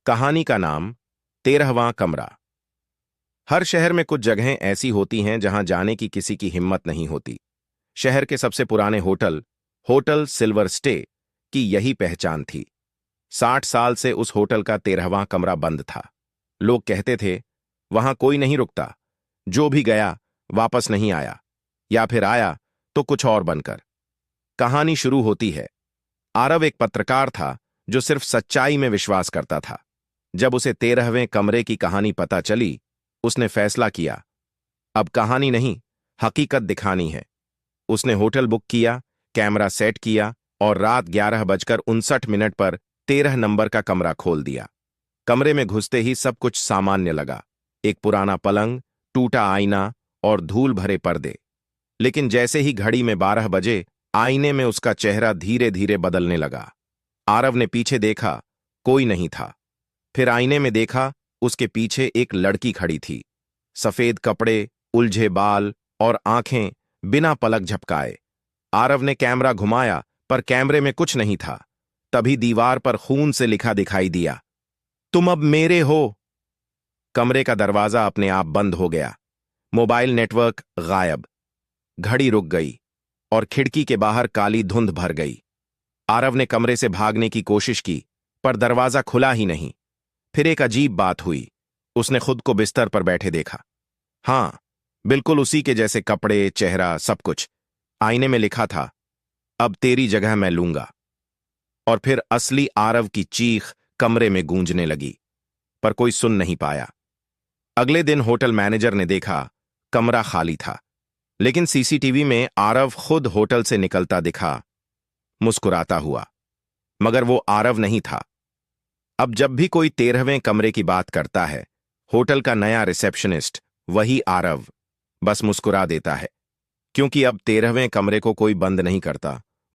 कहानी का नाम 13वां कमरा। हर शहर में कुछ जगहें ऐसी होती हैं जहां जाने की किसी की हिम्मत नहीं होती। शहर के सबसे पुराने होटल होटल सिल्वर स्टे की यही पहचान थी। 60 साल से उस होटल का 13वां कमरा बंद था। लोग कहते थे वहां कोई नहीं रुकता, जो भी गया वापस नहीं आया, या फिर आया तो कुछ और बनकर। कहानी शुरू होती है। आरव एक पत्रकार था जो सिर्फ सच्चाई में विश्वास करता था। जब उसे 13वें कमरे की कहानी पता चली, उसने फैसला किया, अब कहानी नहीं, हकीकत दिखानी है। उसने होटल बुक किया, कैमरा सेट किया और रात 11:59 पर 13 नंबर का कमरा खोल दिया। कमरे में घुसते ही सब कुछ सामान्य लगा। एक पुराना पलंग, टूटा आईना और धूल भरे पर्दे। लेकिन जैसे ही घड़ी में 12 बजे, आईने में उसका चेहरा धीरे धीरे बदलने लगा। आरव ने पीछे देखा, कोई नहीं था। फिर आईने में देखा, उसके पीछे एक लड़की खड़ी थी। सफेद कपड़े, उलझे बाल और आंखें बिना पलक झपकाए। आरव ने कैमरा घुमाया, पर कैमरे में कुछ नहीं था। तभी दीवार पर खून से लिखा दिखाई दिया, तुम अब मेरे हो। कमरे का दरवाजा अपने आप बंद हो गया। मोबाइल नेटवर्क गायब। घड़ी रुक गई और खिड़की के बाहर काली धुंध भर गई। आरव ने कमरे से भागने की कोशिश की, पर दरवाजा खुला ही नहीं। फिर एक अजीब बात हुई। उसने खुद को बिस्तर पर बैठे देखा। हां, बिल्कुल उसी के जैसे कपड़े, चेहरा, सब कुछ। आईने में लिखा था, अब तेरी जगह मैं लूंगा। और फिर असली आरव की चीख कमरे में गूंजने लगी, पर कोई सुन नहीं पाया। अगले दिन होटल मैनेजर ने देखा, कमरा खाली था। लेकिन सीसीटीवी में आरव खुद होटल से निकलता दिखा, मुस्कुराता हुआ। मगर वो आरव नहीं था। अब जब भी कोई 13वें कमरे की बात करता है, होटल का नया रिसेप्शनिस्ट वही आरव बस मुस्कुरा देता है, क्योंकि अब 13वें कमरे को कोई बंद नहीं करता,